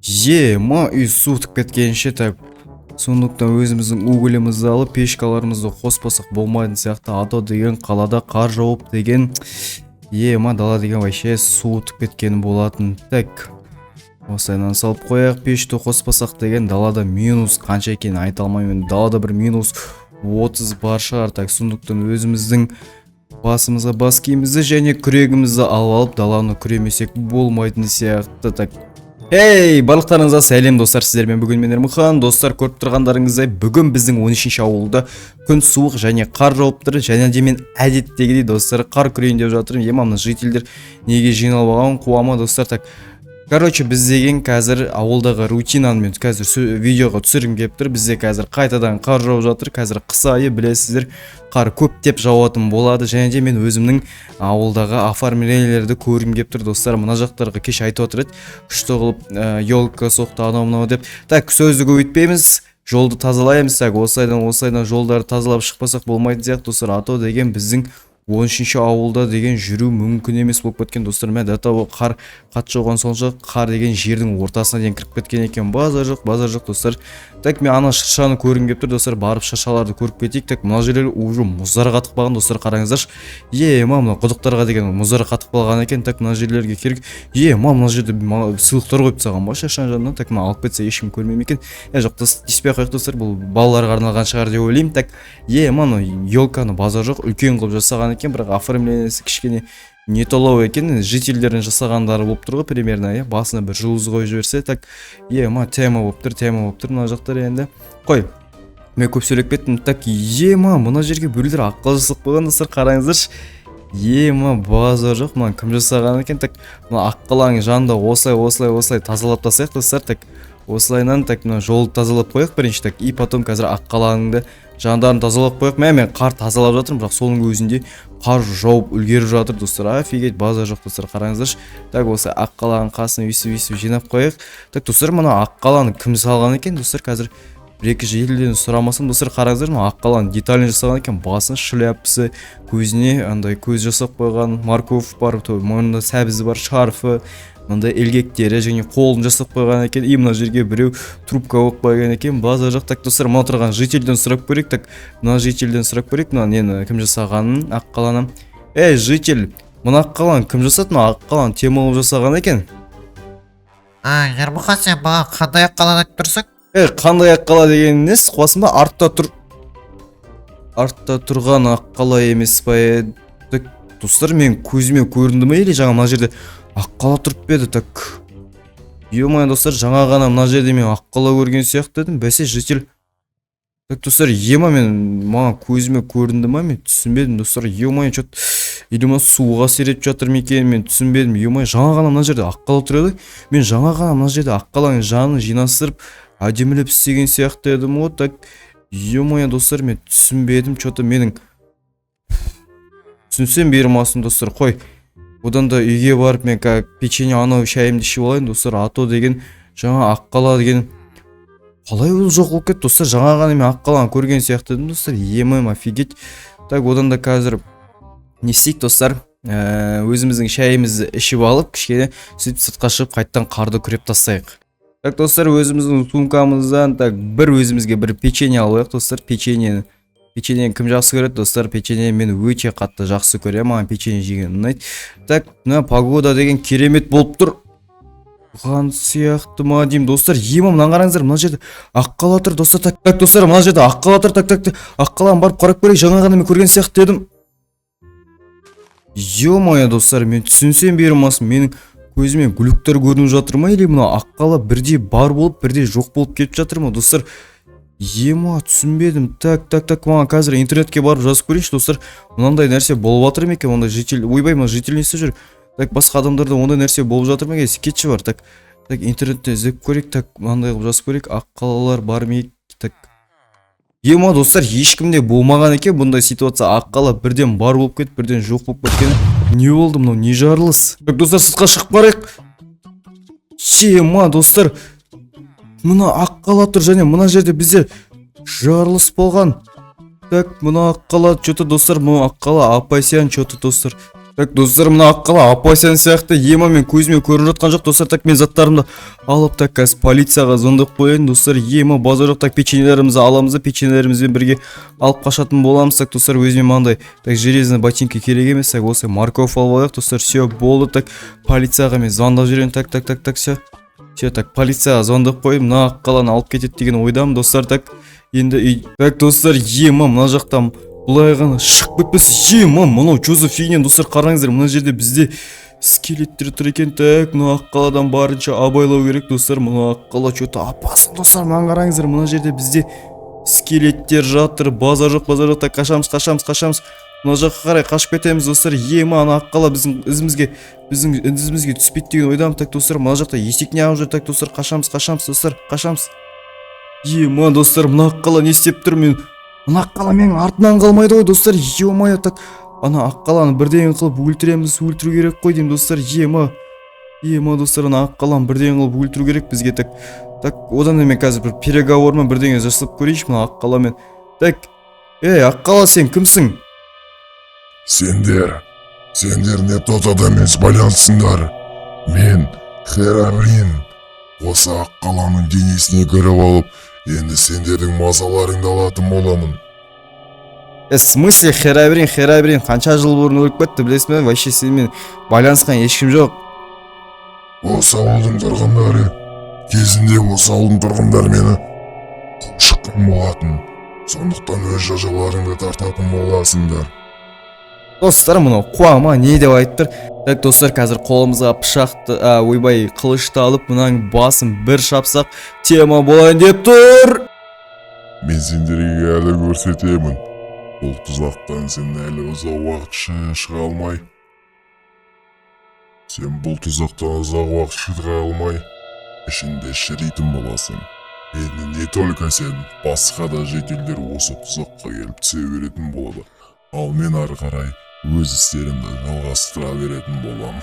Үй суытып кеткенше так. Сондықтан өзіміздің угілімізді алып пешкаларымызды қоспасақ болмайтын сияқты. Ато деген қалада қар жауып деген дала деген вообще суытып кеткен болатын. Так. Осайынан салып қояқ, пешті қоспасақ деген далада минус қанша екенін айта алмаймын. Далада бір минус 30 бар шығар. Так, сондықтан өзіміздің басымызға бас киімізді және күрегімізді алып даланы күремесек болмайтын сияқты. Так. Барлықтарыңызға сәлем достар, сіздермен бүгін мен Ермұхан. Достар, көріп тұрғандарыңыздай бүгін біздің 13-ші ауылда күн суық және қар жауып тұр. Және де мен әдеттегідей достар қар күрейін деп жатырмын. Мына жителдер неге жиналып алған қуама достар. Так, короче, біз деген қазір ауылдағы рутинаны мен қазір видеоға түсіргім келіп тұр. Бізде қазір қайтадан қар жауып жатыр. Қазір қыс айы, білесіздер, қар көптеп жауатын болады. Және де мен өзімнің ауылдағы оформлениелерді көргім келіп тұр достар. Мына жақтарға кеш айтып отыр еді, күшті қылып елка соқты анау деп. Так, сөзді көбейтпейміз. Жолды тазалаймыз. Так, осылайдан жолдарды тазалап шықпасақ болмайтын сияқты достар. Ато деген біздің 13-ші ауылда деген жүру мүмкін емес болып кеткен достар. Мен дата қар қатты жауған сонша қар деген жердің ортасына дейін кіріп кеткен екен. Базар жоқ достар. Так, мен ана шыршаны көргім келіп тұр достар. Барып шыршаларды көріп кетейік. Так, мына жерлер уже мұздар қатып қалған достар, қараңыздаршы. Мына құдықтарға деген мұздар қатып қалған екен. Так, мына жерлерге керек. Мына жерде сыйлықтар қойып тастаған ба шыршаның жанына. Так, мен алып кетсе ешкім көрмеймін екен. Жоқ, тиіспей ақ қояйық достар. Бұл балаларға арналған шығар деп ойлаймын. Так, мына елканы базар жоқ, үлкен қылып жасаған екен, бірақ оформлениесі кішкене не толау екен. Жительдердің жасағандары болып тұр ғой примерно, басына бір жұлдыз қойып жіберсе. Так, тема болып тұр мына жақтар енді. Қой, мен көп сөйлеп кеттім. Так, мына жерге біреулер аққал жасап қойған достар, қараңыздаршы. Базар жоқ, мына кім жасаған екен. Так, мына аққаланың жанында осылай тазалап тастайық достар. Так, осылайынан так, мына жолды тазалап қояйық бірінші. Так, и потом қазір аққалаңды жандарын тазалап қояйық. Мен қар тазалап жатырмын, бірақ соның өзінде қар жауып үлгеріп жатыр достар. Офигеть, базар жоқ достар, қараңыздаршы. Так, осы аққаланың қасын өйсіп жинап қояйық. Так, достар, мына аққаланы кім салған екен достар? Қазір бір-екі желіден сұрамасам достар, қараңыздар, мына аққаланы деталін жасаған екен. Басын шляпсы, көзіне андай көз жасап қойған, морковь бар, мойнында сәбізі бар, шарфы, мындай елгектері және қолын жасап қойған екен. И мына жерге біреу трубка қойып қойған екен. Базар жоқ. Так, достар, мына тұрған жителден сұрап көрейік. Так, мына жителден сұрап көрейік, мына нені кім жасағанын, аққаланы. Житель, мына аққаланы кім жасады? Мына аққаланы темалып жасаған екен. Ермұхан, сен маған қандай аққаланы айтып тұрсың? Қандай аққала деген несі? Қуасында артта тұрған аққала емес па еді? Так, достар, мен көзіме көрінді ме, или жаңа мына жерде аққала тұрып беді? Так, достар, жаңа ғана мына жерде мен аққала көрген сияқты дедім. Бәсе житель. Так, достар, маған көзіме көрінді ма, мен түсінбедім достар. Что-то или суға сереп жатыр ма екен, мен түсінбедім. Жаңа ғана мына жерде аққала тұр еді. Мен жаңа ғана мына жерде аққаланың жанын жинастырып әдемілеп істеген сияқты едім ғой. Так, достар, мен түсінбедім. Что-то менің түсінсем бермасын достар. Қой, одан да үйге барып мен печенье анау шайымды ішіп алайын достар. Ато деген жаңа аққала деген қалай ол жоқ болып кетті достар? Жаңа ғана мен аққаланы көрген сияқты едім достар. Офигеть. Так, одан да қазір не істейік достар? Өзіміздің шайымызды ішіп алып, кішкене сөйтіп сыртқа шығып қайттан қарды күреп тастайық. Так, достар, өзіміздің сумкамыздан так бір өзімізге бір печенье алайық достар. Печеньені кім жақсы көреді достар? Печенье мен өте қатты жақсы көремін. Маған печенье жеген ұнайды. Так, мына погода деген керемет болып тұр. Бұған сияқты ма деймін достар. Мына қараңыздар, мына жерде аққала тұр достар. Так, достар, мына жерде аққала тұр. Так, аққаланы барып қарап көрейік. Жаңа ғана мен көрген сияқты дедім. Достар, мен түсінсем бермасын, менің көзіме гүліктер көрініп жатыр ма, или мына аққала бірде бар болып, бірде жоқ болып кетіп жатыр ма достар? Түсінбедім. Так, маған қазір интернетке барып жазып көрейінші достар. Мынандай нәрсе болып жатыр ма екен? Ондай житель, мына житель не істеп жүр? Так, басқа адамдарда ондай нәрсе болып жатыр ма екен? Скетчі бар. Так, интернетте іздеп көрейік. Так, мынандай қылып жазып көрейік. Аққалалар бар ма екен? Так, достар, ешкімде болмаған екен бұндай ситуация. Аққала бірден бар болып кетіп, бірден жоқ болып кеткен. Не болды мынау? Не жарылыс? Так, достар, сыртқа шығып барайық. Достар, мына аққала тұр және мына жерде бізде жарылыс болған. Так, мына аққала, что-то достар, мына аққала апайсян, что-то достар. Так достар, мына аққала апайсан сияқты ема мен көзіме көріп жатқан жоқ достар. Так мен заттарымды алып так қазір полицияға звондап қояйын достар. Ема базар жоқ, так печеньелерімізді аламыз да печеньелерімізбен бірге алып қашатын боламыз. Так достар, өзіме маңдай так железный ботинка керек емес. Так осы морковь алып алайық достар. Все болды. Так полицияға мен звондап жүрейін. Так все. Все, так полицияға звондап қойып мына аққаланы алып кетеді деген ойдамын достар. Так енді так достар, ема мына жақтан былай ғана шығып кетпесе. Ема мынау Жозефинен достар, қараңыздар, мына жерде бізде скелеттер тұр екен. Так мына аққаладан барынша абайлау керек достар. Мына аққала что-то опасно достар. Мына қараңыздар, мына жерде бізде скелеттер жатыр. Базар жоқ. Так қашамыз. Мына жаққа қарай қашып кетеміз достар. Ема ана аққала біздің ізімізге түспейді деген ойдамын. Так достар, мына жақта есек не алып жүр. Так достар, қашамыз достар, қашамыз. Ема достар, мына аққала не істеп тұр? Мына аққала менің артынан қалмайды ғой достар. Ема, так ана аққаланы бірден қылып өлтіру керек қой деймін достар. Ема достар, ана аққаланы бірден қылып өлтіру керек бізге. Так одан мен қазір бір переговормен бірдеңе жасап көрейінші мына аққаламен. Так аққала, сен кімсің? Сендер не тот адаммен байланысыңдар. Мен Херабрин. Осы аққаланың денесіне кіріп алып, енді сендердің мазаларыңды алатын боламын. В смысле Херабрин қанша жыл бұрын өліп кетті білесің бе? Вообще сенімен байланысқан ешкім жоқ. Осы ауылдың тұрғындары, кезінде осы ауылдың тұрғындары мені қуып шыққан болатын. Сондықтан өз жазаларыңды тартатын боласыңдар. Достар, мынау қуама не деп айтып тұр? Так достар, қазір қолымызға пышақты, қылышты алып, мынаның басын бір шапсақ тема болайын деп тұр. Мен сендерге әлі көрсетемін. Бұл тұзақтан сен әлі ұзақ уақыт шыға алмай. Сен бұл тұзақтан ұзақ уақыт шыға алмай, ішінде шіритін боласың. Енді не только сен, басқа да жекелдер осы тұзаққа келіп түсе беретін болады. Ал мен ары қарай өз істерімді жалғастыра беретін болам.